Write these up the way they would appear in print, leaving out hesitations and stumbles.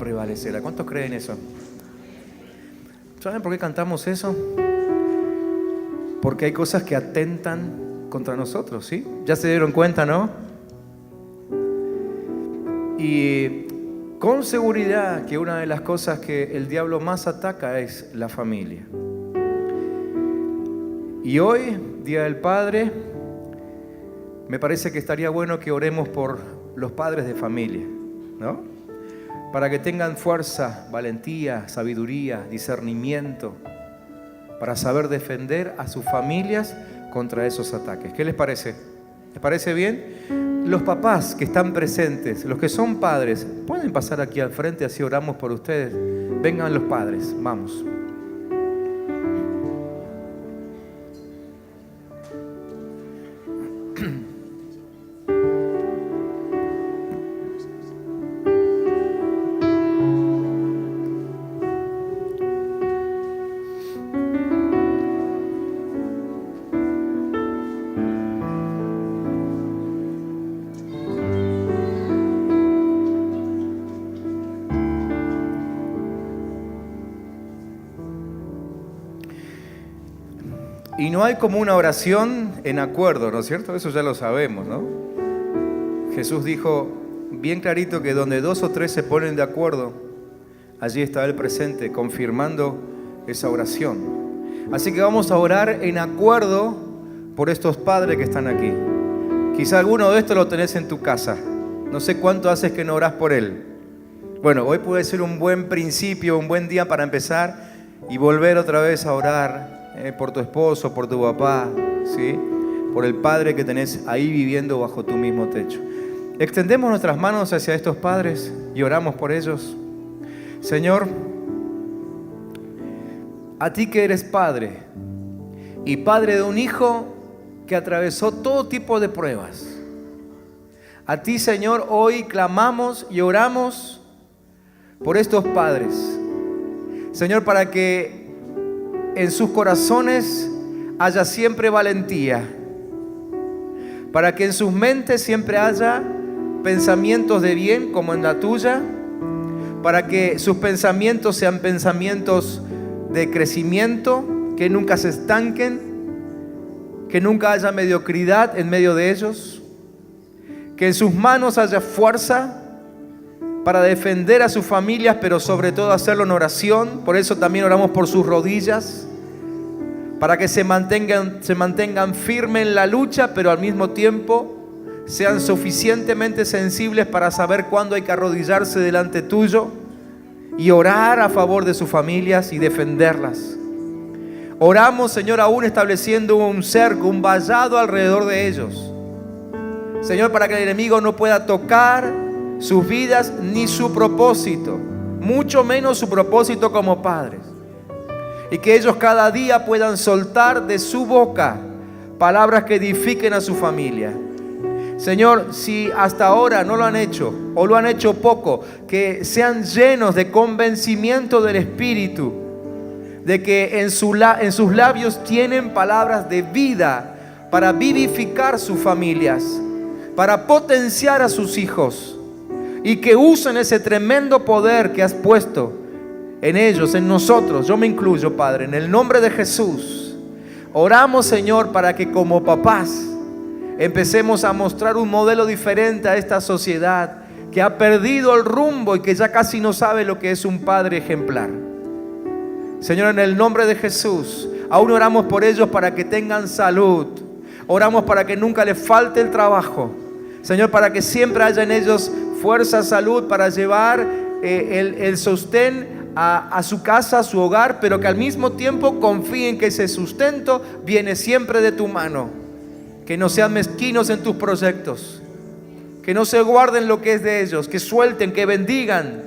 prevalecerá. ¿Cuántos creen eso? ¿Saben por qué cantamos eso? Porque hay cosas que atentan contra nosotros, ¿sí? Ya se dieron cuenta, ¿no? Y con seguridad que una de las cosas que el diablo más ataca es la familia. Y hoy, Día del Padre, me parece que estaría bueno que oremos por los padres de familia, ¿no? Para que tengan fuerza, valentía, sabiduría, discernimiento, para saber defender a sus familias contra esos ataques. ¿Qué les parece? ¿Les parece bien? Los papás que están presentes, los que son padres, ¿pueden pasar aquí al frente así oramos por ustedes? Vengan los padres, vamos. Y no hay como una oración en acuerdo, ¿no es cierto? Eso ya lo sabemos, ¿no? Jesús dijo bien clarito que donde 2 o 3 se ponen de acuerdo, allí está Él presente, confirmando esa oración. Así que vamos a orar en acuerdo por estos padres que están aquí. Quizá alguno de estos lo tenés en tu casa. No sé cuánto haces que no orás por él. Bueno, hoy puede ser un buen principio, un buen día para empezar y volver otra vez a orar. Por tu esposo, por tu papá, ¿sí? Por el padre que tenés ahí viviendo bajo tu mismo techo. Extendemos nuestras manos hacia estos padres y oramos por ellos. Señor, a ti que eres padre y padre de un hijo que atravesó todo tipo de pruebas. A ti, Señor, hoy clamamos y oramos por estos padres. Señor, para que en sus corazones haya siempre valentía, para que en sus mentes siempre haya pensamientos de bien como en la tuya, para que sus pensamientos sean pensamientos de crecimiento, que nunca se estanquen, que nunca haya mediocridad en medio de ellos, que en sus manos haya fuerza para defender a sus familias, pero sobre todo hacerlo en oración. Por eso también oramos por sus rodillas, para que se mantengan firmes en la lucha, pero al mismo tiempo sean suficientemente sensibles para saber cuándo hay que arrodillarse delante tuyo y orar a favor de sus familias y defenderlas. Oramos, Señor, aún estableciendo un cerco, un vallado alrededor de ellos, Señor, para que el enemigo no pueda tocar sus vidas ni su propósito, mucho menos su propósito como padres. Y que ellos cada día puedan soltar de su boca palabras que edifiquen a su familia. Señor, si hasta ahora no lo han hecho o lo han hecho poco, que sean llenos de convencimiento del Espíritu, de que en sus labios tienen palabras de vida para vivificar sus familias, para potenciar a sus hijos, y que usen ese tremendo poder que has puesto en ellos, en nosotros. Yo me incluyo, Padre, en el nombre de Jesús. Oramos, Señor, para que como papás empecemos a mostrar un modelo diferente a esta sociedad que ha perdido el rumbo y que ya casi no sabe lo que es un padre ejemplar. Señor, en el nombre de Jesús, aún oramos por ellos para que tengan salud. Oramos para que nunca les falte el trabajo. Señor, para que siempre haya en ellos fuerza, salud para llevar el sostén a su casa, a su hogar, pero que al mismo tiempo confíen que ese sustento viene siempre de tu mano. Que no sean mezquinos en tus proyectos, que no se guarden lo que es de ellos, que suelten, que bendigan,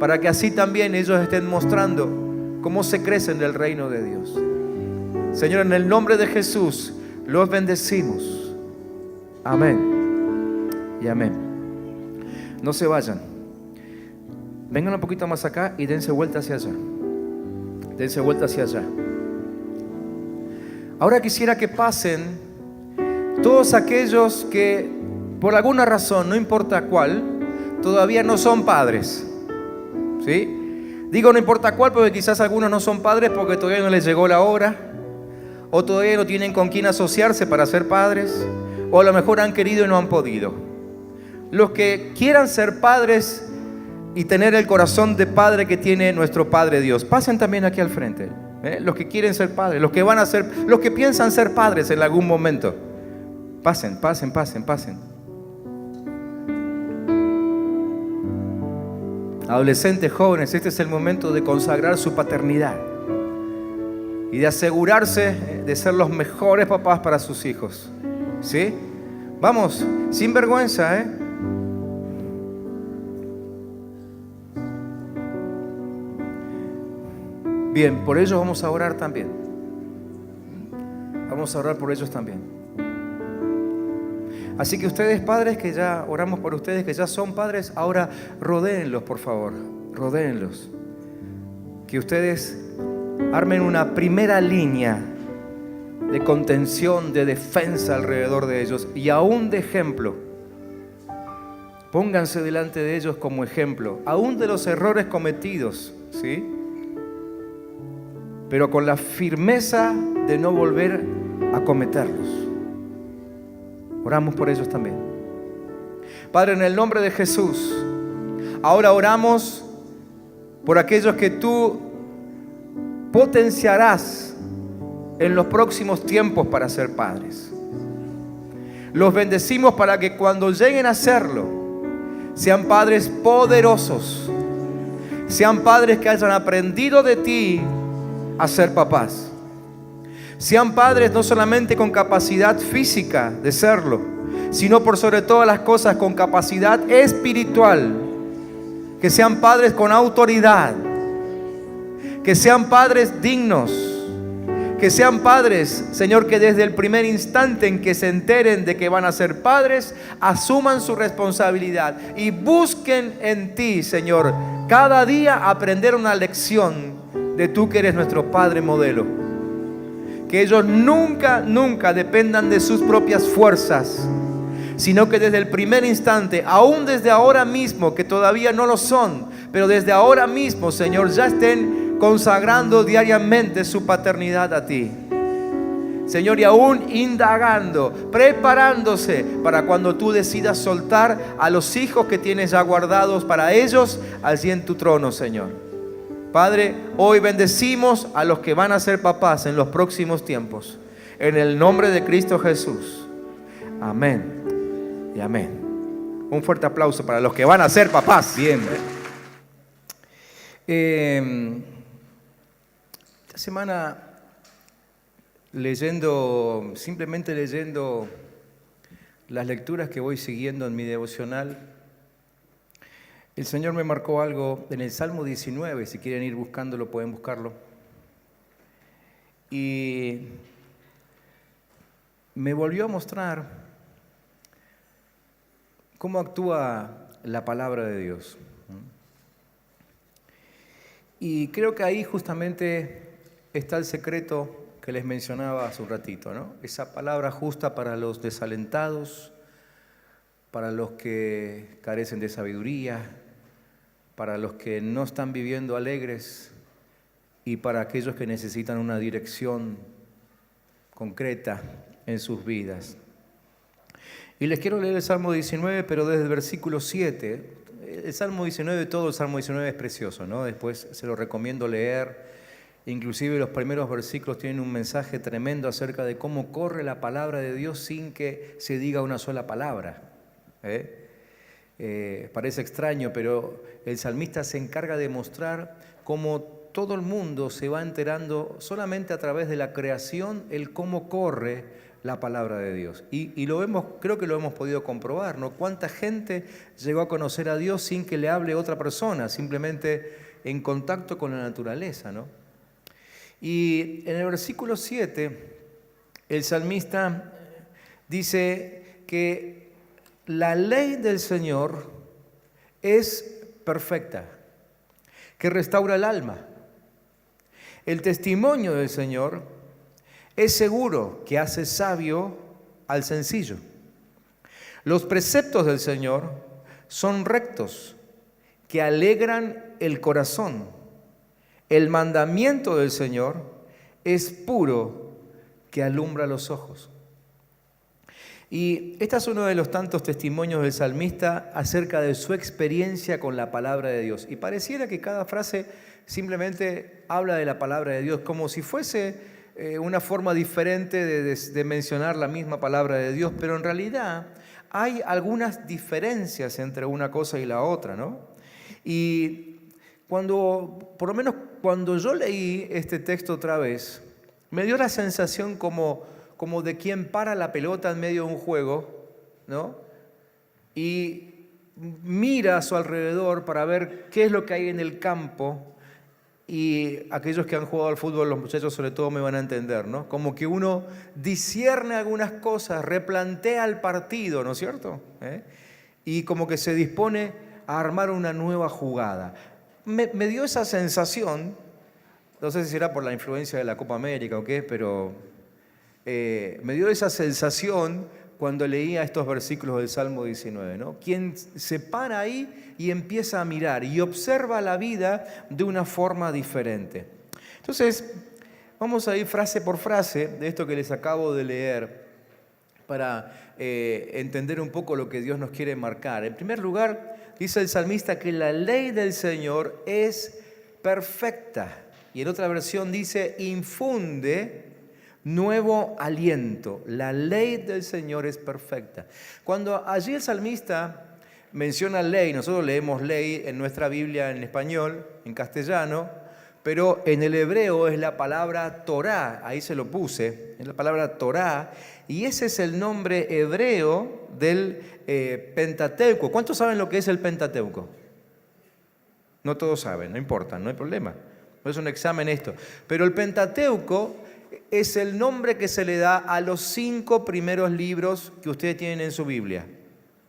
para que así también ellos estén mostrando cómo se crecen del reino de Dios. Señor, en el nombre de Jesús los bendecimos. Amén y amén. No se vayan. Vengan un poquito más acá y dense vuelta hacia allá. Dense vuelta hacia allá. Ahora quisiera que pasen todos aquellos que por alguna razón, no importa cuál, todavía no son padres. ¿sí? Digo no importa cuál, porque quizás algunos no son padres porque todavía no les llegó la hora, o todavía no tienen con quién asociarse para ser padres, o a lo mejor han querido y no han podido. Los que quieran ser padres y tener el corazón de padre que tiene nuestro Padre Dios, pasen también aquí al frente. Los que quieren ser padres, los que van a ser, los que piensan ser padres en algún momento, pasen. Adolescentes, jóvenes, este es el momento de consagrar su paternidad y de asegurarse de ser los mejores papás para sus hijos, ¿sí? Vamos, sin vergüenza, Bien, por ellos vamos a orar también. Vamos a orar por ellos también. Así que ustedes, padres, que ya oramos por ustedes, que ya son padres, ahora rodéenlos, por favor. Rodéenlos. Que ustedes armen una primera línea de contención, de defensa alrededor de ellos y aún de ejemplo. Pónganse delante de ellos como ejemplo, aún de los errores cometidos, ¿sí? Pero con la firmeza de no volver a cometerlos. Oramos por ellos también. Padre, en el nombre de Jesús, ahora oramos por aquellos que tú potenciarás en los próximos tiempos para ser padres. Los bendecimos para que cuando lleguen a serlo, sean padres poderosos, sean padres que hayan aprendido de ti a ser papás. Sean padres no solamente con capacidad física de serlo, sino por sobre todas las cosas con capacidad espiritual. Que sean padres con autoridad, que sean padres dignos, que sean padres, Señor, que desde el primer instante en que se enteren de que van a ser padres, asuman su responsabilidad y busquen en ti, Señor, cada día aprender una lección de tú que eres nuestro Padre modelo. Que ellos nunca dependan de sus propias fuerzas, sino que desde el primer instante, aún desde ahora mismo, que todavía no lo son, pero desde ahora mismo, Señor, ya estén consagrando diariamente su paternidad a ti. Señor, y aún indagando, preparándose para cuando tú decidas soltar a los hijos que tienes ya guardados para ellos allí en tu trono, Señor. Padre, hoy bendecimos a los que van a ser papás en los próximos tiempos. En el nombre de Cristo Jesús. Amén y amén. Un fuerte aplauso para los que van a ser papás. Bien. Esta semana simplemente leyendo las lecturas que voy siguiendo en mi devocional, el Señor me marcó algo en el Salmo 19, si quieren ir buscándolo, pueden buscarlo. Y me volvió a mostrar cómo actúa la palabra de Dios. Y creo que ahí justamente está el secreto que les mencionaba hace un ratito, ¿no? Esa palabra justa para los desalentados, para los que carecen de sabiduría, para los que no están viviendo alegres y para aquellos que necesitan una dirección concreta en sus vidas. Y les quiero leer el Salmo 19, pero desde el versículo 7. El Salmo 19, todo el Salmo 19 es precioso, ¿no? Después se lo recomiendo leer. Inclusive los primeros versículos tienen un mensaje tremendo acerca de cómo corre la palabra de Dios sin que se diga una sola palabra. Parece extraño, pero el salmista se encarga de mostrar cómo todo el mundo se va enterando solamente a través de la creación, el cómo corre la palabra de Dios. Y lo vemos, creo que lo hemos podido comprobar, ¿no? Cuánta gente llegó a conocer a Dios sin que le hable otra persona, simplemente en contacto con la naturaleza, ¿no? Y en el versículo 7, el salmista dice que la ley del Señor es perfecta, que restaura el alma. El testimonio del Señor es seguro, que hace sabio al sencillo. Los preceptos del Señor son rectos, que alegran el corazón. El mandamiento del Señor es puro, que alumbra los ojos. Y este es uno de los tantos testimonios del salmista acerca de su experiencia con la palabra de Dios. Y pareciera que cada frase simplemente habla de la palabra de Dios, como si fuese una forma diferente de mencionar la misma palabra de Dios, pero en realidad hay algunas diferencias entre una cosa y la otra, ¿no? Y por lo menos cuando yo leí este texto otra vez, me dio la sensación como de quien para la pelota en medio de un juego, ¿no? Y mira a su alrededor para ver qué es lo que hay en el campo. Y aquellos que han jugado al fútbol, los muchachos sobre todo me van a entender, ¿no? Como que uno discierne algunas cosas, replantea el partido, ¿no es cierto? Y como que se dispone a armar una nueva jugada. Me dio esa sensación, no sé si será por la influencia de la Copa América o qué, pero me dio esa sensación cuando leía estos versículos del Salmo 19, ¿no? Quien se para ahí y empieza a mirar y observa la vida de una forma diferente. Entonces, vamos a ir frase por frase de esto que les acabo de leer para entender un poco lo que Dios nos quiere marcar. En primer lugar, dice el salmista que la ley del Señor es perfecta. Y en otra versión dice, infunde nuevo aliento. La ley del Señor es perfecta. Cuando allí el salmista menciona ley, nosotros leemos ley en nuestra Biblia en español, en castellano, pero en el hebreo es la palabra Torá, ahí se lo puse, es la palabra Torá, y ese es el nombre hebreo del Pentateuco. ¿Cuántos saben lo que es el Pentateuco? No todos saben, no importa, no hay problema. No es un examen esto. Pero el Pentateuco es el nombre que se le da a los 5 primeros libros que ustedes tienen en su Biblia.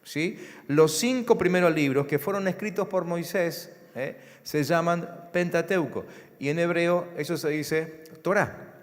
¿Sí? Los 5 primeros libros que fueron escritos por Moisés se llaman Pentateuco. Y en hebreo eso se dice Torá.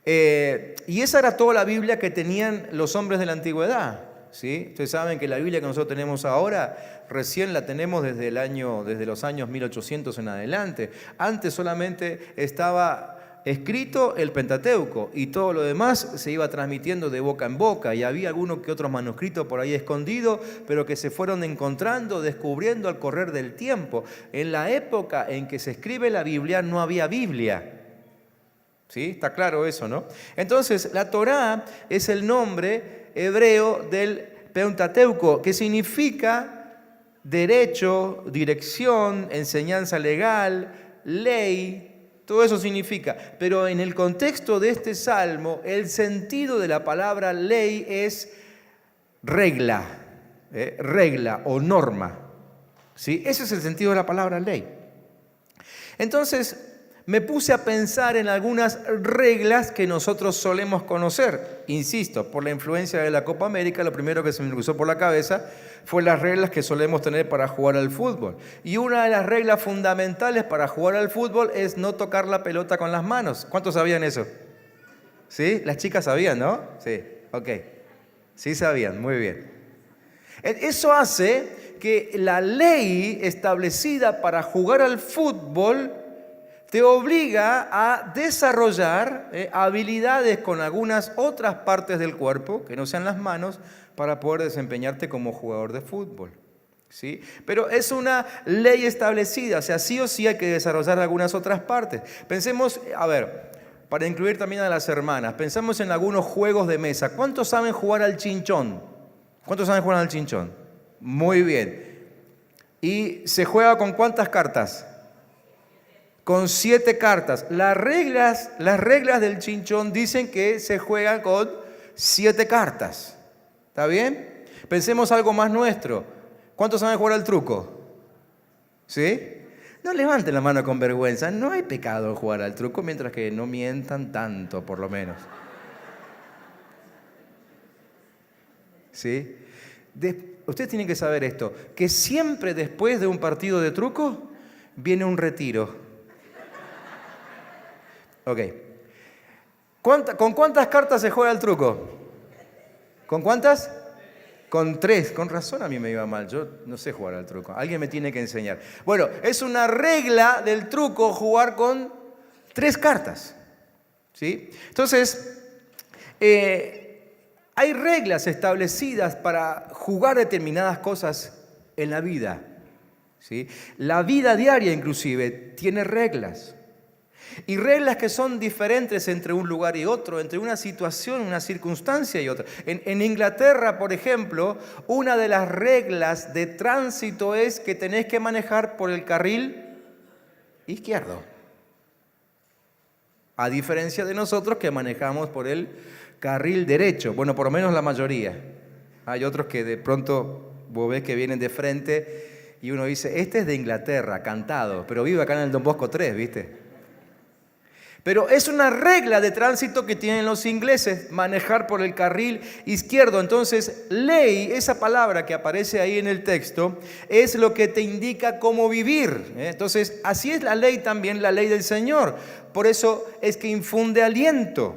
Y esa era toda la Biblia que tenían los hombres de la antigüedad. ¿Sí? Ustedes saben que la Biblia que nosotros tenemos ahora, recién la tenemos desde los años 1800 en adelante. Antes solamente estaba escrito el Pentateuco y todo lo demás se iba transmitiendo de boca en boca, y había algunos que otros manuscritos por ahí escondidos, pero que se fueron encontrando, descubriendo al correr del tiempo. En la época en que se escribe la Biblia no había Biblia. ¿Sí? Está claro eso, ¿no? Entonces, la Torá es el nombre hebreo del Pentateuco, que significa derecho, dirección, enseñanza legal, ley. Todo eso significa, pero en el contexto de este salmo, el sentido de la palabra ley es regla, regla o norma. ¿Sí? Ese es el sentido de la palabra ley. Entonces, me puse a pensar en algunas reglas que nosotros solemos conocer. Insisto, por la influencia de la Copa América, lo primero que se me cruzó por la cabeza fue las reglas que solemos tener para jugar al fútbol. Y una de las reglas fundamentales para jugar al fútbol es no tocar la pelota con las manos. ¿Cuántos sabían eso? ¿Sí? Las chicas sabían, ¿no? Sí, ok. Sí sabían, muy bien. Eso hace que la ley establecida para jugar al fútbol te obliga a desarrollar habilidades con algunas otras partes del cuerpo, que no sean las manos, para poder desempeñarte como jugador de fútbol. ¿Sí? Pero es una ley establecida, o sea, sí o sí hay que desarrollar algunas otras partes. Pensemos, a ver, para incluir también a las hermanas, pensamos en algunos juegos de mesa. ¿Cuántos saben jugar al chinchón? ¿Cuántos saben jugar al chinchón? Muy bien. ¿Y se juega con cuántas cartas? Con 7 cartas. Las reglas del chinchón dicen que se juegan con 7 cartas. ¿Está bien? Pensemos algo más nuestro. ¿Cuántos saben jugar al truco? ¿Sí? No levanten la mano con vergüenza. No hay pecado en jugar al truco mientras que no mientan tanto, por lo menos. ¿Sí? Ustedes tienen que saber esto, que siempre después de un partido de truco viene un retiro. Ok. ¿Con cuántas cartas se juega el truco? ¿Con cuántas? Con 3, con razón a mí me iba mal. Yo no sé jugar al truco. Alguien me tiene que enseñar. Bueno, es una regla del truco jugar con 3 cartas. ¿Sí? Entonces, hay reglas establecidas para jugar determinadas cosas en la vida. ¿Sí? La vida diaria inclusive tiene reglas. Y reglas que son diferentes entre un lugar y otro, entre una situación, una circunstancia y otra. En Inglaterra, por ejemplo, una de las reglas de tránsito es que tenés que manejar por el carril izquierdo. A diferencia de nosotros que manejamos por el carril derecho. Bueno, por lo menos la mayoría. Hay otros que de pronto vos ves que vienen de frente y uno dice, este es de Inglaterra, cantado, pero vive acá en el Don Bosco 3, ¿viste? Pero es una regla de tránsito que tienen los ingleses, manejar por el carril izquierdo. Entonces, ley, esa palabra que aparece ahí en el texto, es lo que te indica cómo vivir. Entonces, así es la ley también, la ley del Señor. Por eso es que infunde aliento.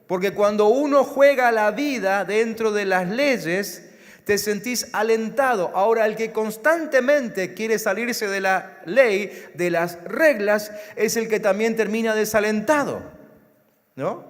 Porque cuando uno juega la vida dentro de las leyes, te sentís alentado. Ahora, el que constantemente quiere salirse de la ley, de las reglas, es el que también termina desalentado, ¿no?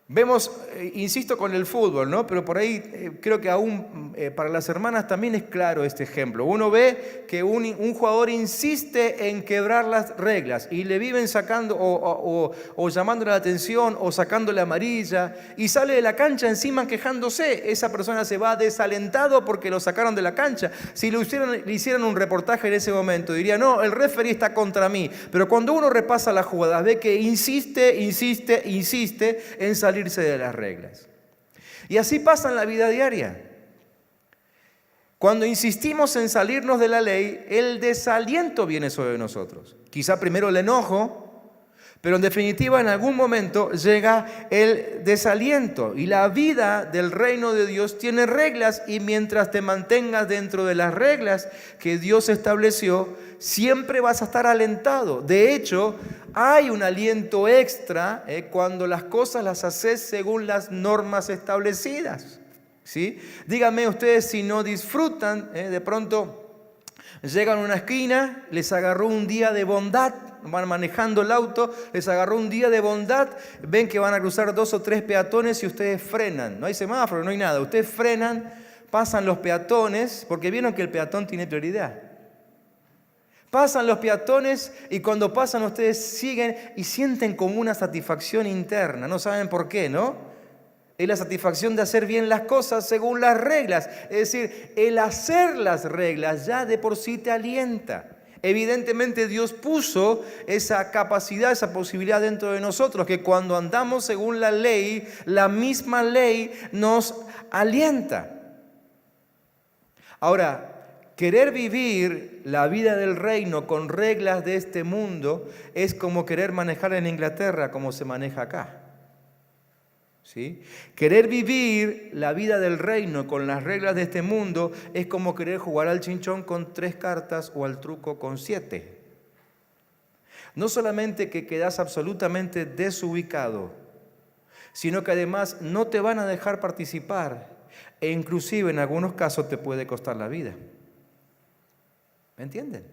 Vemos, insisto con el fútbol, ¿no? Pero por ahí creo que aún para las hermanas también es claro este ejemplo. Uno ve que un jugador insiste en quebrar las reglas y le viven sacando o llamándole la atención o sacándole amarilla y sale de la cancha encima quejándose. Esa persona se va desalentado porque lo sacaron de la cancha. Si le hicieran un reportaje en ese momento, diría, no, el referee está contra mí. Pero cuando uno repasa las jugadas, ve que insiste en salirse de las reglas. Y así pasa en la vida diaria. Cuando insistimos en salirnos de la ley, el desaliento viene sobre nosotros. Quizá primero el enojo, pero en definitiva en algún momento llega el desaliento. Y la vida del reino de Dios tiene reglas y mientras te mantengas dentro de las reglas que Dios estableció, siempre vas a estar alentado. De hecho, hay un aliento extra cuando las cosas las haces según las normas establecidas. ¿Sí? Díganme ustedes si no disfrutan, de pronto llegan a una esquina, les agarró un día de bondad, van manejando el auto, les agarró un día de bondad, ven que van a cruzar 2 o 3 peatones y ustedes frenan. No hay semáforo, no hay nada. Ustedes frenan, pasan los peatones, porque vieron que el peatón tiene prioridad. Pasan los peatones y cuando pasan ustedes siguen y sienten como una satisfacción interna. No saben por qué, ¿no? Es la satisfacción de hacer bien las cosas según las reglas. Es decir, el hacer las reglas ya de por sí te alienta. Evidentemente Dios puso esa capacidad, esa posibilidad dentro de nosotros, que cuando andamos según la ley, la misma ley nos alienta. Ahora, querer vivir la vida del reino con reglas de este mundo es como querer manejar en Inglaterra como se maneja acá. ¿Sí? Querer vivir la vida del reino con las reglas de este mundo es como querer jugar al chinchón con 3 cartas o al truco con 7. No solamente que quedas absolutamente desubicado, sino que además no te van a dejar participar e inclusive en algunos casos te puede costar la vida. ¿Me entienden?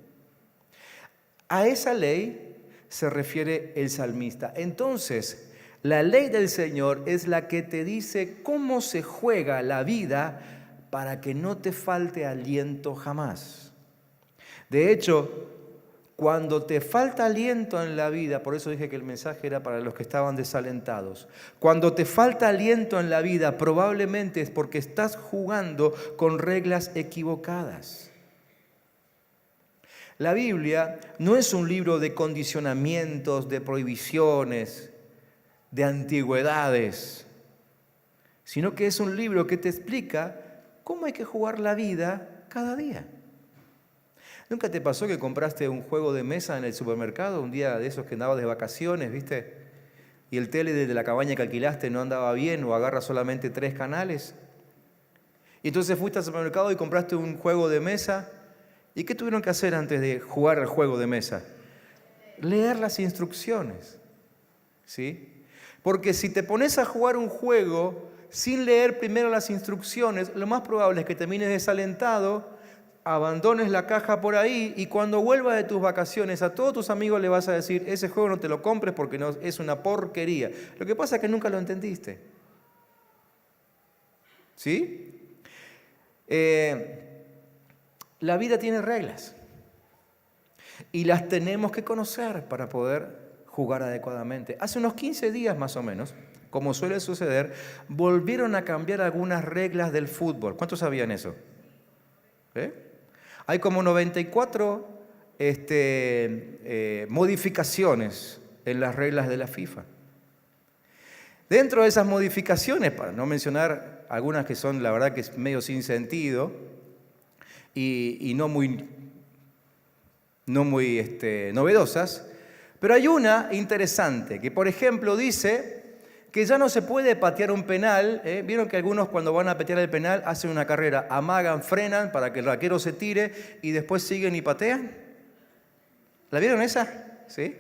A esa ley se refiere el salmista. Entonces, la ley del Señor es la que te dice cómo se juega la vida para que no te falte aliento jamás. De hecho, cuando te falta aliento en la vida, por eso dije que el mensaje era para los que estaban desalentados, cuando te falta aliento en la vida, probablemente es porque estás jugando con reglas equivocadas. La Biblia no es un libro de condicionamientos, de prohibiciones, de antigüedades, sino que es un libro que te explica cómo hay que jugar la vida cada día. ¿Nunca te pasó que compraste un juego de mesa en el supermercado, un día de esos que andabas de vacaciones, viste? Y el tele de la cabaña que alquilaste no andaba bien o agarra solamente 3 canales. Y entonces fuiste al supermercado y compraste un juego de mesa. ¿Y qué tuvieron que hacer antes de jugar al juego de mesa? Leer las instrucciones, ¿sí? Porque si te pones a jugar un juego sin leer primero las instrucciones, lo más probable es que termines desalentado, abandones la caja por ahí y cuando vuelvas de tus vacaciones a todos tus amigos le vas a decir, ese juego no te lo compres porque no, es una porquería. Lo que pasa es que nunca lo entendiste. ¿Sí? La vida tiene reglas y las tenemos que conocer para poder jugar adecuadamente. Hace unos 15 días más o menos, como suele suceder, volvieron a cambiar algunas reglas del fútbol. ¿Cuántos sabían eso? Hay como 94 modificaciones en las reglas de la FIFA. Dentro de esas modificaciones, para no mencionar algunas que son la verdad que es medio sin sentido y no muy novedosas, pero hay una interesante que, por ejemplo, dice que ya no se puede patear un penal. Vieron que algunos cuando van a patear el penal hacen una carrera, amagan, frenan para que el arquero se tire y después siguen y patean. ¿La vieron esa? ¿Sí?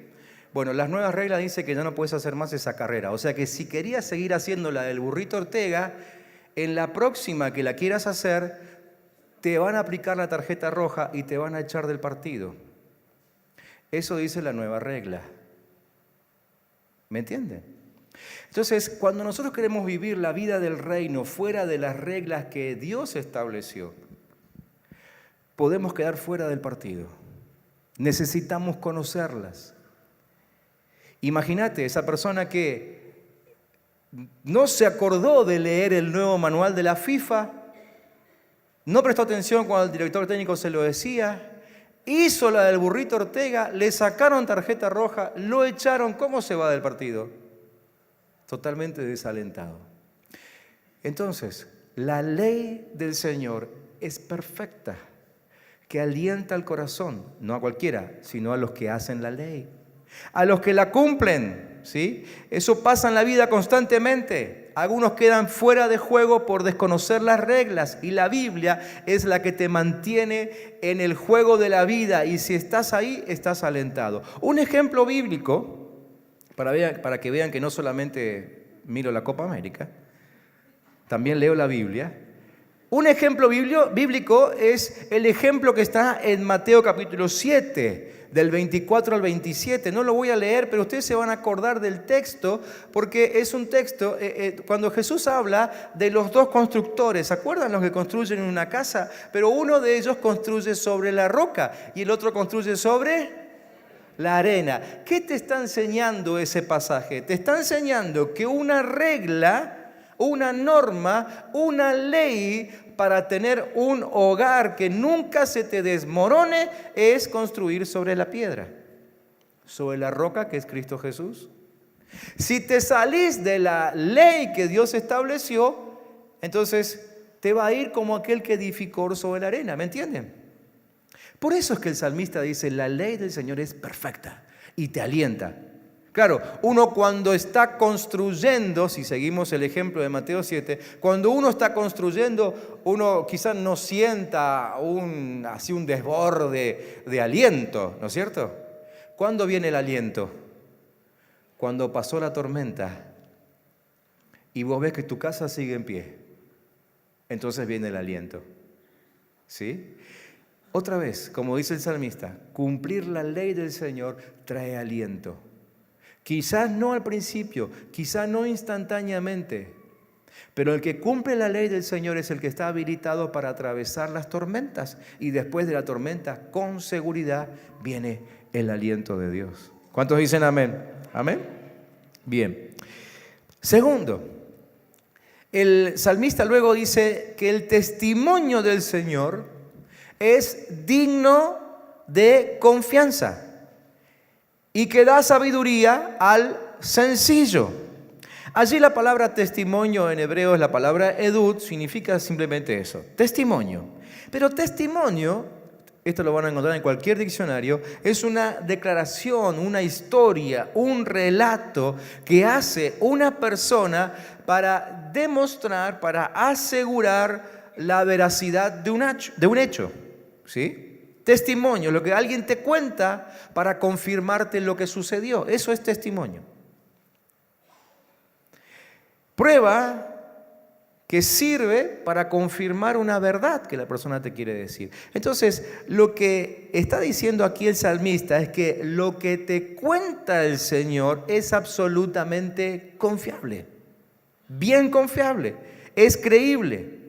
Bueno, las nuevas reglas dicen que ya no puedes hacer más esa carrera. O sea que si querías seguir haciendo la del burrito Ortega, en la próxima que la quieras hacer, te van a aplicar la tarjeta roja y te van a echar del partido. Eso dice la nueva regla. ¿Me entienden? Entonces, cuando nosotros queremos vivir la vida del reino fuera de las reglas que Dios estableció, podemos quedar fuera del partido. Necesitamos conocerlas. Imagínate, esa persona que no se acordó de leer el nuevo manual de la FIFA, no prestó atención cuando el director técnico se lo decía, hizo la del burrito Ortega, le sacaron tarjeta roja, lo echaron. ¿Cómo se va del partido? Totalmente desalentado. Entonces, la ley del Señor es perfecta, que alienta al corazón, no a cualquiera, sino a los que hacen la ley, a los que la cumplen, ¿sí? Eso pasa en la vida constantemente. Algunos quedan fuera de juego por desconocer las reglas y la Biblia es la que te mantiene en el juego de la vida y si estás ahí, estás alentado. Un ejemplo bíblico, para que vean que no solamente miro la Copa América, también leo la Biblia. Un ejemplo bíblico es el ejemplo que está en Mateo capítulo 7, del 24 al 27. No lo voy a leer, pero ustedes se van a acordar del texto, porque es un texto, cuando Jesús habla de los dos constructores. ¿Se acuerdan los que construyen una casa? Pero uno de ellos construye sobre la roca y el otro construye sobre la arena. ¿Qué te está enseñando ese pasaje? Te está enseñando que una regla, una norma, una ley para tener un hogar que nunca se te desmorone es construir sobre la piedra, sobre la roca que es Cristo Jesús. Si te salís de la ley que Dios estableció, entonces te va a ir como aquel que edificó sobre la arena, ¿me entienden? Por eso es que el salmista dice, la ley del Señor es perfecta y te alienta. Claro, uno cuando está construyendo, si seguimos el ejemplo de Mateo 7, cuando uno está construyendo, uno quizás no sienta así un desborde de aliento, ¿no es cierto? ¿Cuándo viene el aliento? Cuando pasó la tormenta y vos ves que tu casa sigue en pie. Entonces viene el aliento. ¿Sí? Otra vez, como dice el salmista, cumplir la ley del Señor trae aliento. Quizás no al principio, quizás no instantáneamente, pero el que cumple la ley del Señor es el que está habilitado para atravesar las tormentas y después de la tormenta, con seguridad, viene el aliento de Dios. ¿Cuántos dicen amén? ¿Amén? Bien. Segundo, el salmista luego dice que el testimonio del Señor es digno de confianza y que da sabiduría al sencillo. Allí la palabra testimonio en hebreo es la palabra edut, significa simplemente eso, testimonio. Pero testimonio, esto lo van a encontrar en cualquier diccionario, es una declaración, una historia, un relato que hace una persona para demostrar, para asegurar la veracidad de un hecho, ¿sí? Testimonio, lo que alguien te cuenta para confirmarte lo que sucedió. Eso es testimonio. Prueba que sirve para confirmar una verdad que la persona te quiere decir. Entonces, lo que está diciendo aquí el salmista es que lo que te cuenta el Señor es absolutamente confiable, bien confiable, es creíble.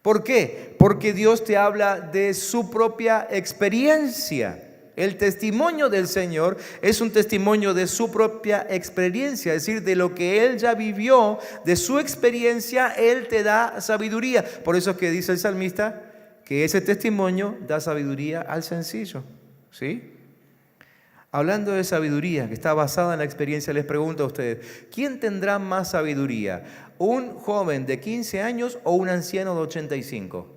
¿Por qué? Porque Dios te habla de su propia experiencia. El testimonio del Señor es un testimonio de su propia experiencia, es decir, de lo que Él ya vivió, de su experiencia, Él te da sabiduría. Por eso es que dice el salmista que ese testimonio da sabiduría al sencillo, ¿sí? Hablando de sabiduría que está basada en la experiencia, les pregunto a ustedes, ¿quién tendrá más sabiduría? ¿Un joven de 15 años o un anciano de 85?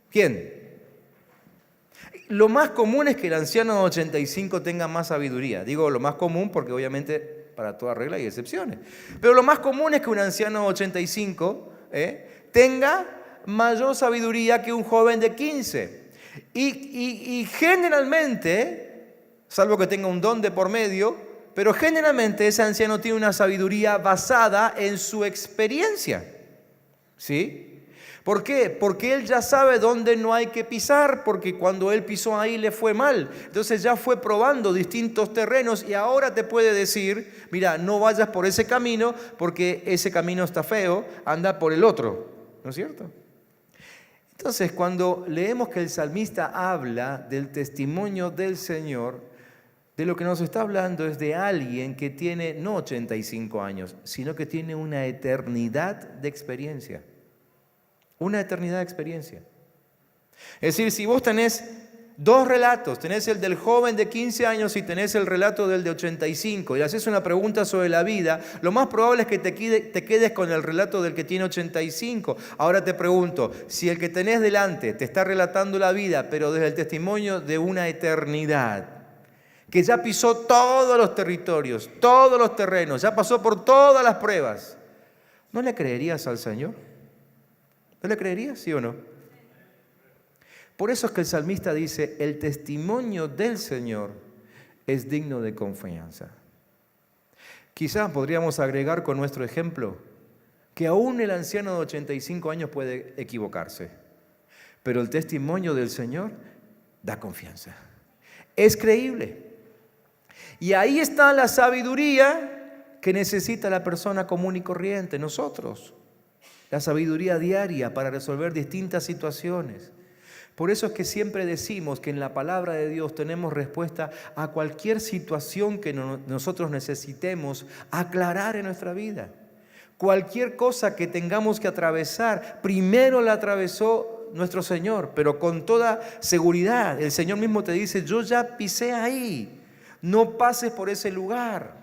¿Quién? Lo más común es que el anciano de 85 tenga más sabiduría. Digo lo más común porque obviamente para toda regla hay excepciones. Pero lo más común es que un anciano de 85 tenga mayor sabiduría que un joven de 15. Y generalmente, salvo que tenga un don de por medio, pero generalmente ese anciano tiene una sabiduría basada en su experiencia. ¿Sí? ¿Por qué? Porque él ya sabe dónde no hay que pisar, porque cuando él pisó ahí le fue mal. Entonces ya fue probando distintos terrenos y ahora te puede decir, mira, no vayas por ese camino porque ese camino está feo, anda por el otro. ¿No es cierto? Entonces, cuando leemos que el salmista habla del testimonio del Señor, de lo que nos está hablando es de alguien que tiene no 85 años, sino que tiene una eternidad de experiencia. Una eternidad de experiencia. Es decir, si vos tenés dos relatos, tenés el del joven de 15 años y tenés el relato del de 85, y le haces una pregunta sobre la vida, lo más probable es que te quedes con el relato del que tiene 85. Ahora te pregunto, si el que tenés delante te está relatando la vida, pero desde el testimonio de una eternidad, que ya pisó todos los territorios, todos los terrenos, ya pasó por todas las pruebas, ¿no le creerías al Señor? ¿No le creerías, sí o no? Por eso es que el salmista dice, el testimonio del Señor es digno de confianza. Quizás podríamos agregar con nuestro ejemplo que aún el anciano de 85 años puede equivocarse, pero el testimonio del Señor da confianza. Es creíble. Y ahí está la sabiduría que necesita la persona común y corriente, nosotros. La sabiduría diaria para resolver distintas situaciones. Por eso es que siempre decimos que en la palabra de Dios tenemos respuesta a cualquier situación que nosotros necesitemos aclarar en nuestra vida. Cualquier cosa que tengamos que atravesar, primero la atravesó nuestro Señor, pero con toda seguridad. El Señor mismo te dice, yo ya pisé ahí, no pases por ese lugar.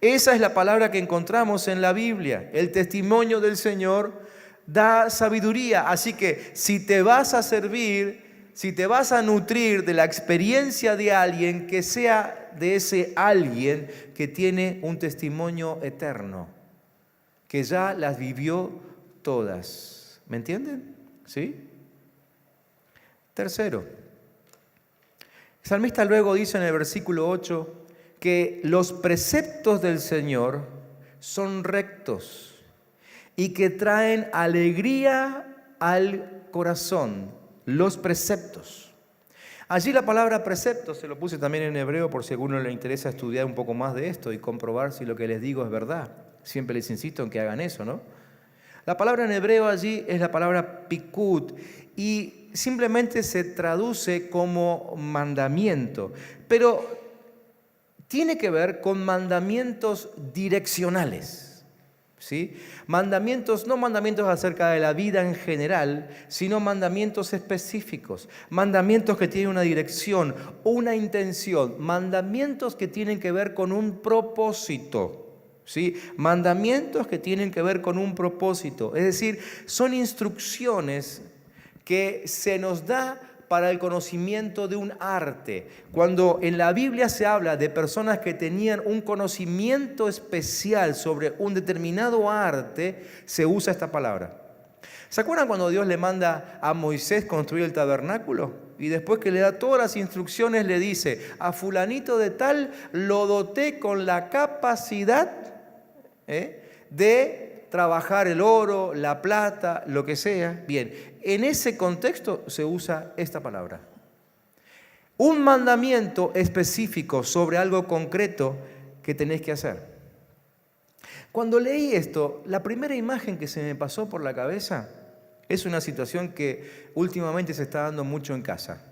Esa es la palabra que encontramos en la Biblia. El testimonio del Señor da sabiduría. Así que si te vas a servir, si te vas a nutrir de la experiencia de alguien, que sea de ese alguien que tiene un testimonio eterno, que ya las vivió todas. ¿Me entienden? ¿Sí? Tercero, el salmista luego dice en el versículo 8, que los preceptos del Señor son rectos y que traen alegría al corazón. Los preceptos. Allí la palabra precepto se lo puse también en hebreo por si a alguno le interesa estudiar un poco más de esto y comprobar si lo que les digo es verdad. Siempre les insisto en que hagan eso, ¿no? La palabra en hebreo allí es la palabra pikud y simplemente se traduce como mandamiento, pero tiene que ver con mandamientos direccionales, ¿sí? Mandamientos, no mandamientos acerca de la vida en general, sino mandamientos específicos, mandamientos que tienen una dirección, una intención, mandamientos que tienen que ver con un propósito, ¿sí? Mandamientos que tienen que ver con un propósito, es decir, son instrucciones que se nos da para el conocimiento de un arte. Cuando en la Biblia se habla de personas que tenían un conocimiento especial sobre un determinado arte, se usa esta palabra. ¿Se acuerdan cuando Dios le manda a Moisés construir el tabernáculo? Y después que le da todas las instrucciones le dice, a fulanito de tal lo doté con la capacidad de trabajar el oro, la plata, lo que sea. Bien, en ese contexto se usa esta palabra. Un mandamiento específico sobre algo concreto que tenés que hacer. Cuando leí esto, la primera imagen que se me pasó por la cabeza es una situación que últimamente se está dando mucho en casa.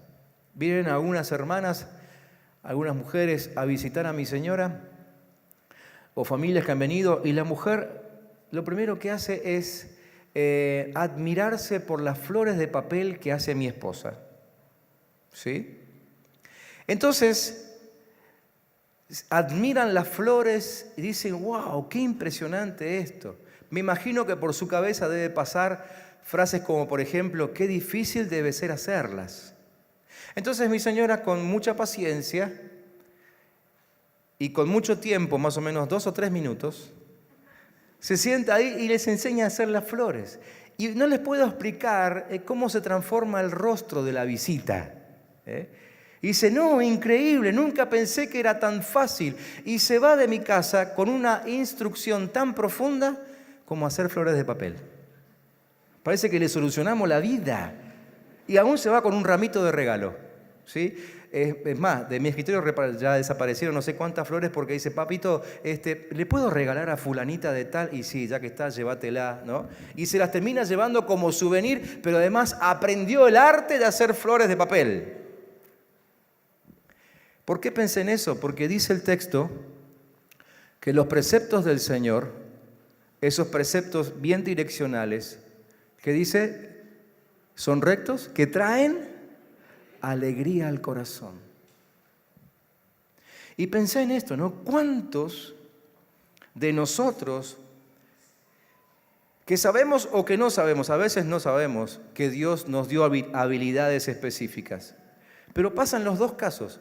Vienen algunas hermanas, algunas mujeres a visitar a mi señora o familias que han venido y la mujer lo primero que hace es admirarse por las flores de papel que hace mi esposa. ¿Sí? Entonces, admiran las flores y dicen, wow, qué impresionante esto. Me imagino que por su cabeza debe pasar frases como, por ejemplo, qué difícil debe ser hacerlas. Entonces mi señora, con mucha paciencia y con mucho tiempo, más o menos 2 o 3 minutos, se sienta ahí y les enseña a hacer las flores. Y no les puedo explicar cómo se transforma el rostro de la visita. Y dice, no, increíble, nunca pensé que era tan fácil. Y se va de mi casa con una instrucción tan profunda como hacer flores de papel. Parece que le solucionamos la vida. Y aún se va con un ramito de regalo. ¿Sí? Es más, de mi escritorio ya desaparecieron no sé cuántas flores porque dice, papito, ¿le puedo regalar a fulanita de tal? Y sí, ya que está, llévatela, ¿no? Y se las termina llevando como souvenir, pero además aprendió el arte de hacer flores de papel. ¿Por qué pensé en eso? Porque dice el texto que los preceptos del Señor, esos preceptos bien direccionales, que dice, son rectos, que traen alegría al corazón. Y pensé en esto, ¿no? ¿Cuántos de nosotros que sabemos o que no sabemos, a veces no sabemos que Dios nos dio habilidades específicas, pero pasan los dos casos,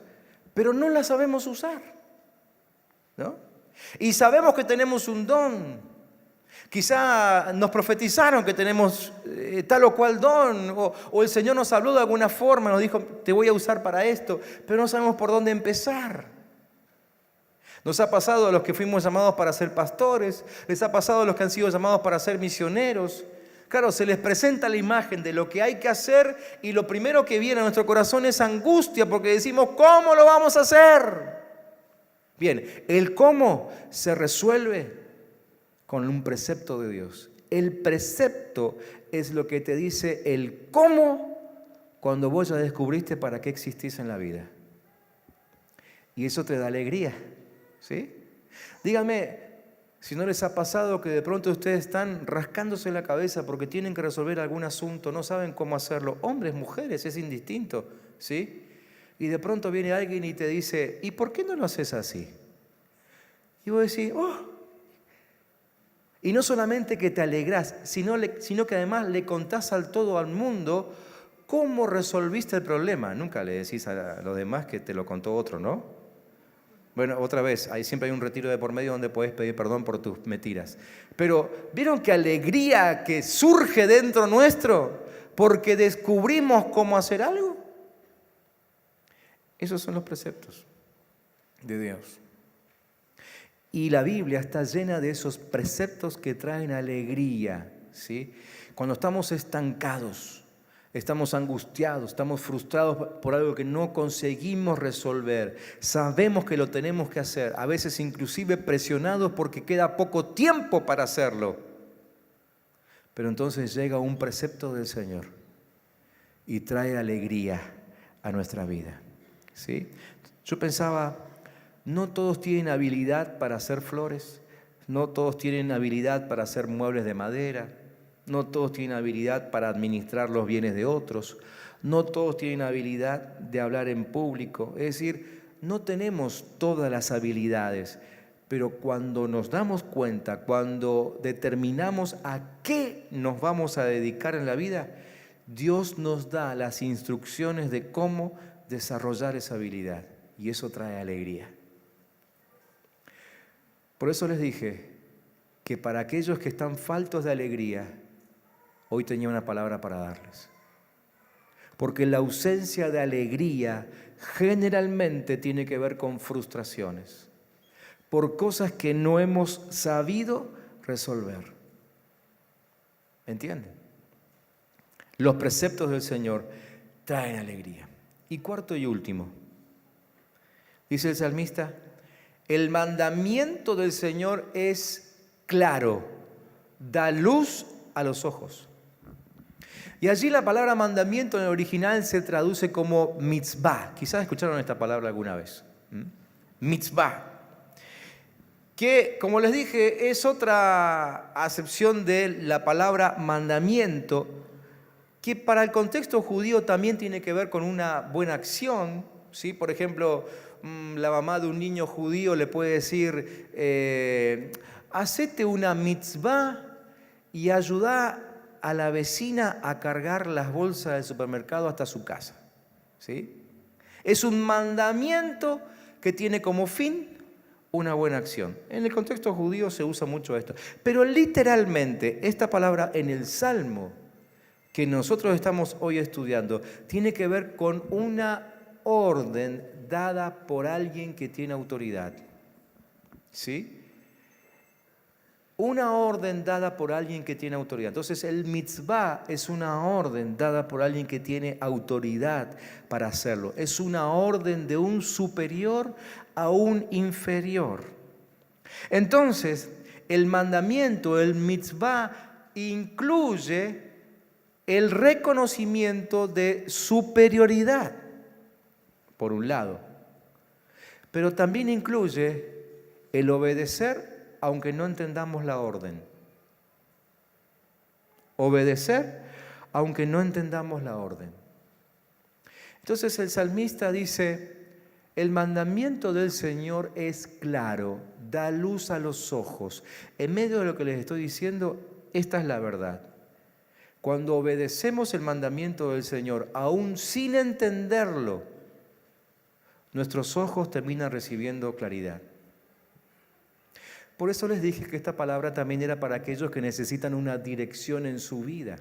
pero no las sabemos usar, ¿no? Y sabemos que tenemos un don. Quizá nos profetizaron que tenemos tal o cual don, o el Señor nos habló de alguna forma, nos dijo, te voy a usar para esto, pero no sabemos por dónde empezar. Nos ha pasado a los que fuimos llamados para ser pastores, les ha pasado a los que han sido llamados para ser misioneros. Claro, se les presenta la imagen de lo que hay que hacer y lo primero que viene a nuestro corazón es angustia porque decimos, ¿cómo lo vamos a hacer? Bien, el cómo se resuelve con un precepto de Dios. El precepto es lo que te dice el cómo cuando vos ya descubriste para qué existís en la vida. Y eso te da alegría, ¿sí? Dígame, si no les ha pasado que de pronto ustedes están rascándose la cabeza porque tienen que resolver algún asunto, no saben cómo hacerlo. Hombres, mujeres, es indistinto, ¿sí? Y de pronto viene alguien y te dice, ¿y por qué no lo haces así? Y vos decís, oh. Y no solamente que te alegrás, sino que además le contás todo al mundo cómo resolviste el problema. Nunca le decís a los demás que te lo contó otro, ¿no? Bueno, otra vez, siempre hay un retiro de por medio donde puedes pedir perdón por tus mentiras. Pero, ¿vieron qué alegría que surge dentro nuestro porque descubrimos cómo hacer algo? Esos son los preceptos de Dios. Y la Biblia está llena de esos preceptos que traen alegría, ¿sí? Cuando estamos estancados, estamos angustiados, estamos frustrados por algo que no conseguimos resolver, sabemos que lo tenemos que hacer, a veces inclusive presionados porque queda poco tiempo para hacerlo. Pero entonces llega un precepto del Señor y trae alegría a nuestra vida, ¿sí? Yo pensaba, no todos tienen habilidad para hacer flores, no todos tienen habilidad para hacer muebles de madera, no todos tienen habilidad para administrar los bienes de otros, no todos tienen habilidad de hablar en público. Es decir, no tenemos todas las habilidades, pero cuando nos damos cuenta, cuando determinamos a qué nos vamos a dedicar en la vida, Dios nos da las instrucciones de cómo desarrollar esa habilidad y eso trae alegría. Por eso les dije que para aquellos que están faltos de alegría, hoy tenía una palabra para darles. Porque la ausencia de alegría generalmente tiene que ver con frustraciones, por cosas que no hemos sabido resolver. ¿Entienden? Los preceptos del Señor traen alegría. Y cuarto y último, dice el salmista, el mandamiento del Señor es claro, da luz a los ojos. Y allí la palabra mandamiento en el original se traduce como mitzvah. Quizás escucharon esta palabra alguna vez. Mitzvah. Que, como les dije, es otra acepción de la palabra mandamiento, que para el contexto judío también tiene que ver con una buena acción, ¿sí? Por ejemplo, la mamá de un niño judío le puede decir, hacete una mitzvah y ayudá a la vecina a cargar las bolsas del supermercado hasta su casa, ¿sí? Es un mandamiento que tiene como fin una buena acción. En el contexto judío se usa mucho esto. Pero literalmente, esta palabra en el Salmo que nosotros estamos hoy estudiando tiene que ver con una orden dada por alguien que tiene autoridad. ¿Sí? Una orden dada por alguien que tiene autoridad. Entonces el mitzvah es una orden dada por alguien que tiene autoridad para hacerlo. Es una orden de un superior a un inferior. Entonces el mandamiento, el mitzvah, incluye el reconocimiento de superioridad, por un lado, pero también incluye el obedecer aunque no entendamos la orden. Obedecer aunque no entendamos la orden. Entonces el salmista dice, el mandamiento del Señor es claro, da luz a los ojos. En medio de lo que les estoy diciendo, esta es la verdad. Cuando obedecemos el mandamiento del Señor, aún sin entenderlo, nuestros ojos terminan recibiendo claridad. Por eso les dije que esta palabra también era para aquellos que necesitan una dirección en su vida.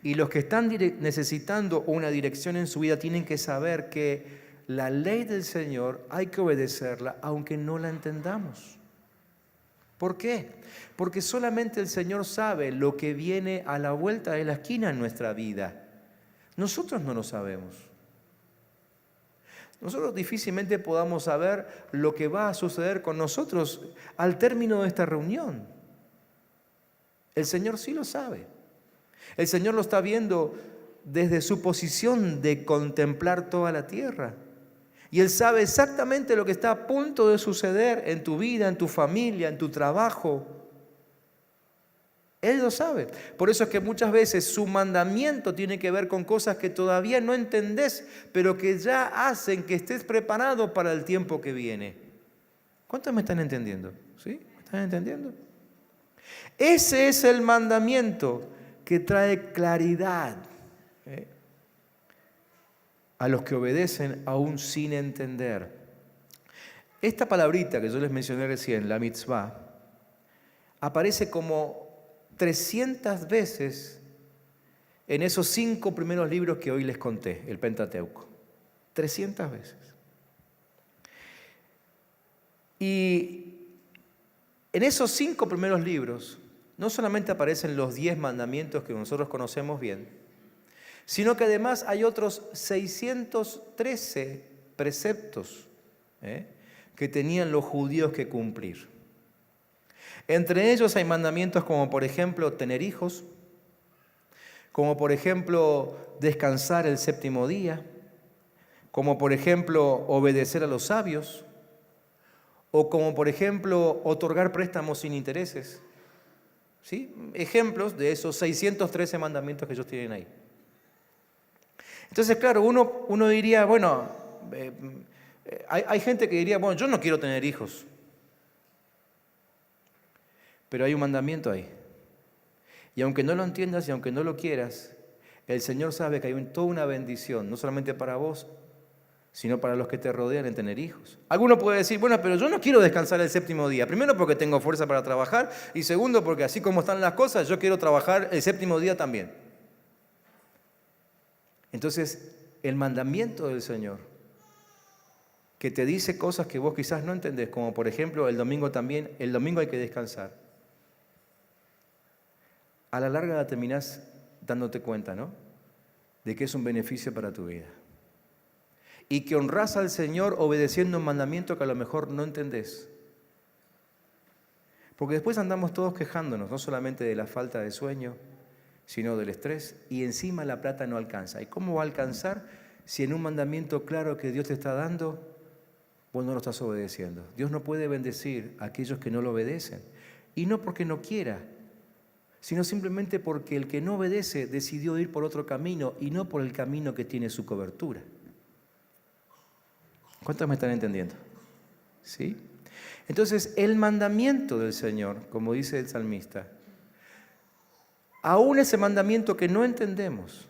Y los que están necesitando una dirección en su vida tienen que saber que la ley del Señor hay que obedecerla aunque no la entendamos. ¿Por qué? Porque solamente el Señor sabe lo que viene a la vuelta de la esquina en nuestra vida. Nosotros no lo sabemos. Nosotros difícilmente podamos saber lo que va a suceder con nosotros al término de esta reunión. El Señor sí lo sabe. El Señor lo está viendo desde su posición de contemplar toda la tierra. Y Él sabe exactamente lo que está a punto de suceder en tu vida, en tu familia, en tu trabajo. Él lo sabe. Por eso es que muchas veces su mandamiento tiene que ver con cosas que todavía no entendés, pero que ya hacen que estés preparado para el tiempo que viene. ¿Cuántos me están entendiendo? ¿Sí? ¿Me están entendiendo? Ese es el mandamiento que trae claridad a los que obedecen aún sin entender. Esta palabrita que yo les mencioné recién, la mitzvah, aparece como 300 veces en esos 5 primeros libros que hoy les conté, el Pentateuco. 300 veces. Y en esos 5 primeros libros no solamente aparecen los 10 mandamientos que nosotros conocemos bien, sino que además hay otros 613 preceptos que tenían los judíos que cumplir. Entre ellos hay mandamientos como, por ejemplo, tener hijos, como, por ejemplo, descansar el séptimo día, como, por ejemplo, obedecer a los sabios, o como, por ejemplo, otorgar préstamos sin intereses. ¿Sí? Ejemplos de esos 613 mandamientos que ellos tienen ahí. Entonces, claro, uno diría, bueno, hay gente que diría, bueno, yo no quiero tener hijos. Pero hay un mandamiento ahí. Y aunque no lo entiendas y aunque no lo quieras, el Señor sabe que hay toda una bendición, no solamente para vos, sino para los que te rodean en tener hijos. Alguno puede decir, bueno, pero yo no quiero descansar el séptimo día. Primero porque tengo fuerza para trabajar y segundo porque así como están las cosas, yo quiero trabajar el séptimo día también. Entonces, el mandamiento del Señor, que te dice cosas que vos quizás no entendés, como por ejemplo el domingo hay que descansar. a la larga terminás dándote cuenta, ¿no? De que es un beneficio para tu vida. Y que honrás al Señor obedeciendo un mandamiento que a lo mejor no entendés. Porque después andamos todos quejándonos, no solamente de la falta de sueño, sino del estrés, y encima la plata no alcanza. ¿Y cómo va a alcanzar si en un mandamiento claro que Dios te está dando, vos no lo estás obedeciendo? Dios no puede bendecir a aquellos que no lo obedecen. Y no porque no quiera, sino simplemente porque el que no obedece decidió ir por otro camino y no por el camino que tiene su cobertura. ¿Cuántos me están entendiendo? ¿Sí? Entonces, el mandamiento del Señor, como dice el salmista, aún ese mandamiento que no entendemos,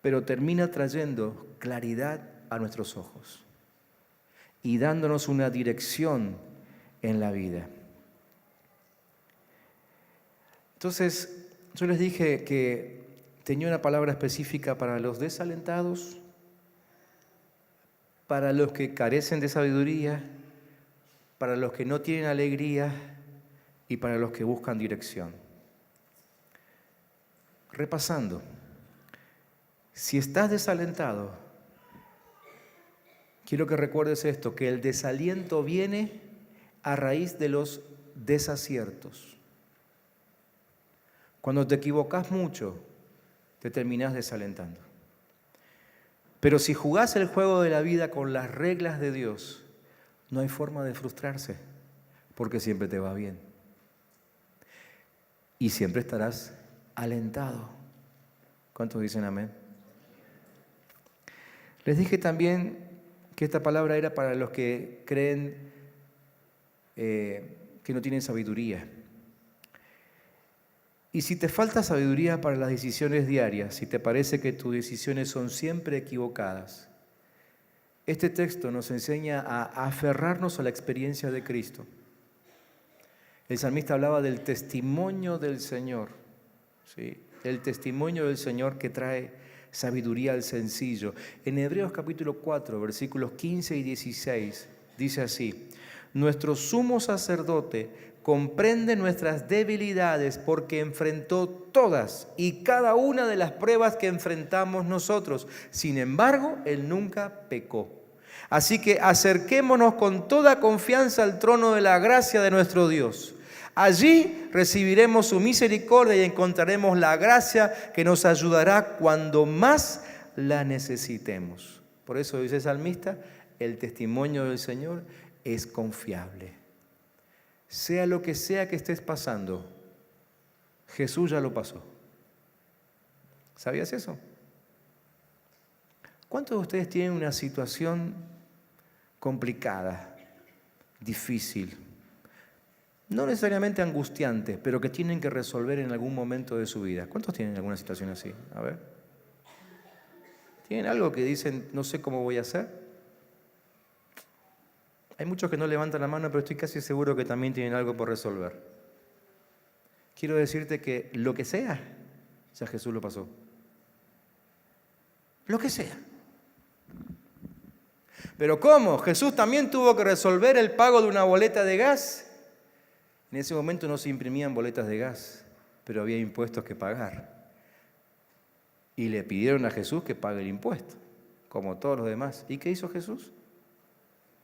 pero termina trayendo claridad a nuestros ojos y dándonos una dirección en la vida. Entonces, yo les dije que tenía una palabra específica para los desalentados, para los que carecen de sabiduría, para los que no tienen alegría y para los que buscan dirección. Repasando, si estás desalentado, quiero que recuerdes esto, que el desaliento viene a raíz de los desaciertos. Cuando te equivocas mucho, te terminás desalentando. Pero si jugás el juego de la vida con las reglas de Dios, no hay forma de frustrarse, porque siempre te va bien. Y siempre estarás alentado. ¿Cuántos dicen amén? Les dije también que esta palabra era para los que creen que no tienen sabiduría. Y si te falta sabiduría para las decisiones diarias, si te parece que tus decisiones son siempre equivocadas, este texto nos enseña a aferrarnos a la experiencia de Cristo. El salmista hablaba del testimonio del Señor, ¿sí? El testimonio del Señor que trae sabiduría al sencillo. En Hebreos capítulo 4, versículos 15 y 16, dice así: nuestro sumo sacerdote comprende nuestras debilidades porque enfrentó todas y cada una de las pruebas que enfrentamos nosotros. Sin embargo, Él nunca pecó. Así que acerquémonos con toda confianza al trono de la gracia de nuestro Dios. Allí recibiremos su misericordia y encontraremos la gracia que nos ayudará cuando más la necesitemos. Por eso dice el salmista, el testimonio del Señor es confiable. Sea lo que sea que estés pasando, Jesús ya lo pasó. ¿Sabías eso? ¿Cuántos de ustedes tienen una situación complicada, difícil, no necesariamente angustiante, pero que tienen que resolver en algún momento de su vida? ¿Cuántos tienen alguna situación así? A ver. ¿Tienen algo que dicen, no sé cómo voy a hacer? Hay muchos que no levantan la mano, pero estoy casi seguro que también tienen algo por resolver. Quiero decirte que lo que sea, ya Jesús lo pasó. Lo que sea. Pero ¿cómo? Jesús también tuvo que resolver el pago de una boleta de gas. En ese momento no se imprimían boletas de gas, pero había impuestos que pagar. Y le pidieron a Jesús que pague el impuesto, como todos los demás. ¿Y qué hizo Jesús?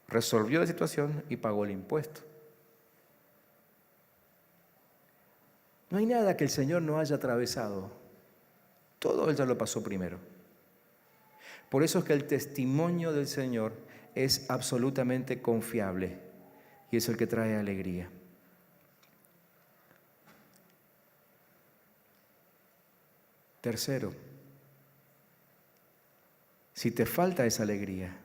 Resolvió la situación y pagó el impuesto. No hay nada que el Señor no haya atravesado. Todo Él ya lo pasó primero. Por eso es que el testimonio del Señor es absolutamente confiable y es el que trae alegría. Tercero, si te falta esa alegría,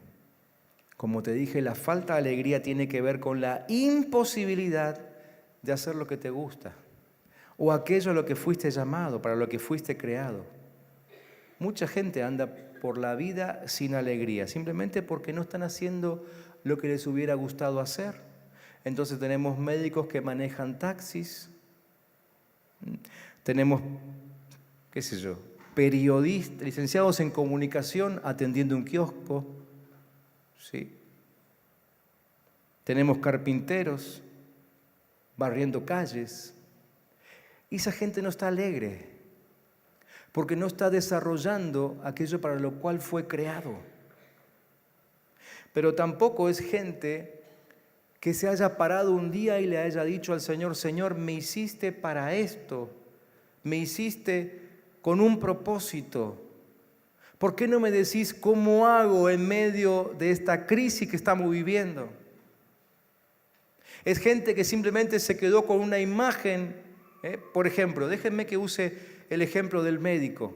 como te dije, la falta de alegría tiene que ver con la imposibilidad de hacer lo que te gusta o aquello a lo que fuiste llamado, para lo que fuiste creado. Mucha gente anda por la vida sin alegría, simplemente porque no están haciendo lo que les hubiera gustado hacer. Entonces tenemos médicos que manejan taxis, tenemos, qué sé yo, periodistas, licenciados en comunicación atendiendo un kiosco, ¿sí? Tenemos carpinteros barriendo calles. Y esa gente no está alegre, porque no está desarrollando aquello para lo cual fue creado. Pero tampoco es gente que se haya parado un día y le haya dicho al Señor: Señor, me hiciste para esto, me hiciste con un propósito. ¿Por qué no me decís cómo hago en medio de esta crisis que estamos viviendo? Es gente que simplemente se quedó con una imagen. Por ejemplo, déjenme que use el ejemplo del médico,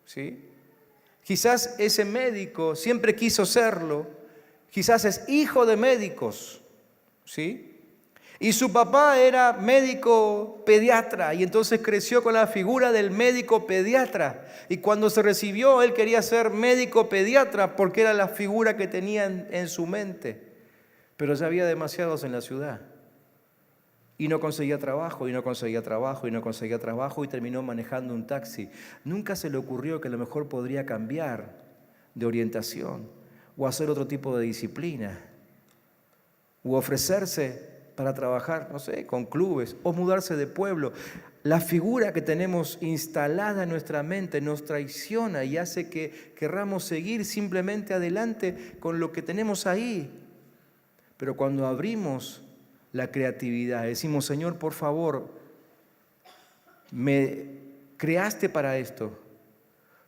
¿sí? Quizás ese médico siempre quiso serlo, quizás es hijo de médicos, ¿sí? Y su papá era médico pediatra y entonces creció con la figura del médico pediatra. Y cuando se recibió, él quería ser médico pediatra porque era la figura que tenía en su mente. Pero ya había demasiados en la ciudad. Y no conseguía trabajo, y no conseguía trabajo, y no conseguía trabajo, y terminó manejando un taxi. Nunca se le ocurrió que a lo mejor podría cambiar de orientación, o hacer otro tipo de disciplina, o ofrecerse para trabajar, no sé, con clubes, o mudarse de pueblo. La figura que tenemos instalada en nuestra mente nos traiciona y hace que querramos seguir simplemente adelante con lo que tenemos ahí. Pero cuando abrimos la creatividad, decimos: Señor, por favor, me creaste para esto.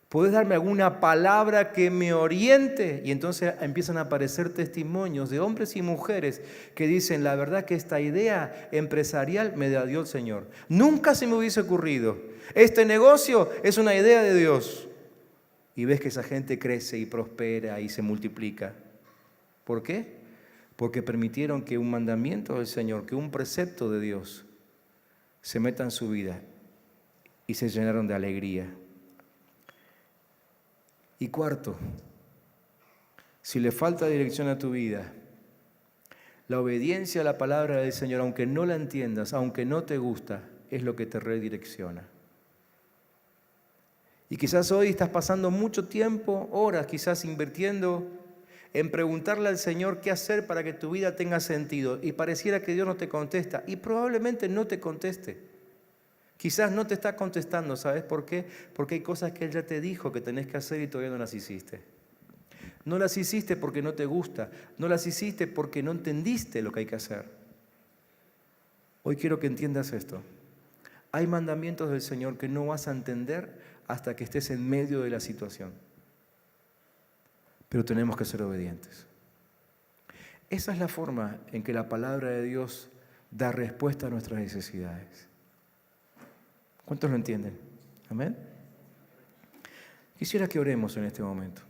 ¿Puedes darme alguna palabra que me oriente? Y entonces empiezan a aparecer testimonios de hombres y mujeres que dicen: la verdad que esta idea empresarial me la dio el Señor. Nunca se me hubiese ocurrido. Este negocio es una idea de Dios. Y ves que esa gente crece y prospera y se multiplica. ¿Por qué? Porque permitieron que un mandamiento del Señor, que un precepto de Dios se meta en su vida y se llenaron de alegría. Y cuarto, si le falta dirección a tu vida, la obediencia a la palabra del Señor, aunque no la entiendas, aunque no te gusta, es lo que te redirecciona. Y quizás hoy estás pasando mucho tiempo, horas quizás invirtiendo en preguntarle al Señor qué hacer para que tu vida tenga sentido, y pareciera que Dios no te contesta, y probablemente no te conteste. Quizás no te está contestando, ¿sabes por qué? Porque hay cosas que Él ya te dijo que tenés que hacer y todavía no las hiciste. No las hiciste porque no te gusta, no las hiciste porque no entendiste lo que hay que hacer. Hoy quiero que entiendas esto. Hay mandamientos del Señor que no vas a entender hasta que estés en medio de la situación. Pero tenemos que ser obedientes. Esa es la forma en que la palabra de Dios da respuesta a nuestras necesidades. ¿Cuántos lo entienden? Amén. Quisiera que oremos en este momento.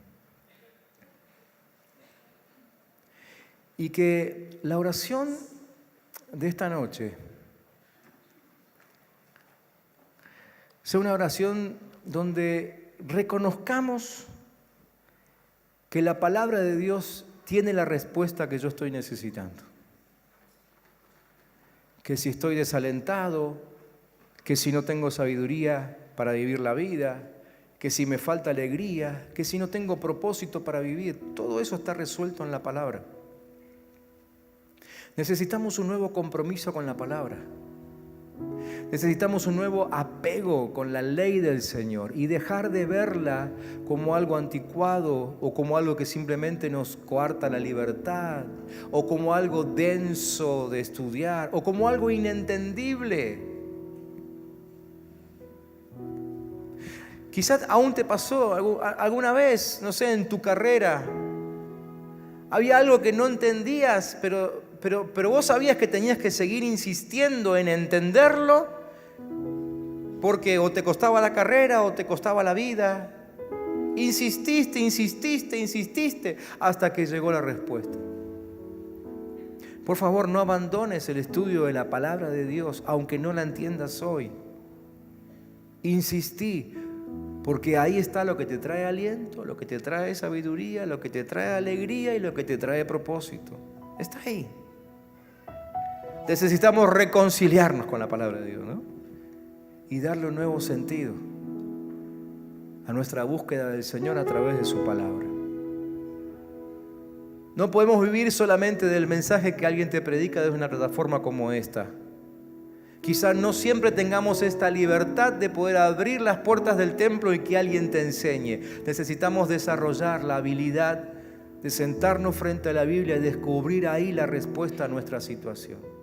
Y que la oración de esta noche sea una oración donde reconozcamos que la palabra de Dios tiene la respuesta que yo estoy necesitando. Que si estoy desalentado, que si no tengo sabiduría para vivir la vida, que si me falta alegría, que si no tengo propósito para vivir, todo eso está resuelto en la palabra. Necesitamos un nuevo compromiso con la palabra. Necesitamos un nuevo apego con la ley del Señor y dejar de verla como algo anticuado o como algo que simplemente nos coarta la libertad o como algo denso de estudiar o como algo inentendible. Quizás aún te pasó alguna vez, no sé, en tu carrera, había algo que no entendías, pero vos sabías que tenías que seguir insistiendo en entenderlo porque o te costaba la carrera o te costaba la vida. Insististe hasta que llegó la respuesta. Por favor, no abandones el estudio de la palabra de Dios, aunque no la entiendas hoy. Insistí, porque ahí está lo que te trae aliento, lo que te trae sabiduría, lo que te trae alegría y lo que te trae propósito. Está ahí. Necesitamos reconciliarnos con la palabra de Dios, ¿no? Y darle un nuevo sentido a nuestra búsqueda del Señor a través de su palabra. No podemos vivir solamente del mensaje que alguien te predica desde una plataforma como esta. Quizás no siempre tengamos esta libertad de poder abrir las puertas del templo y que alguien te enseñe. Necesitamos desarrollar la habilidad de sentarnos frente a la Biblia y descubrir ahí la respuesta a nuestra situación.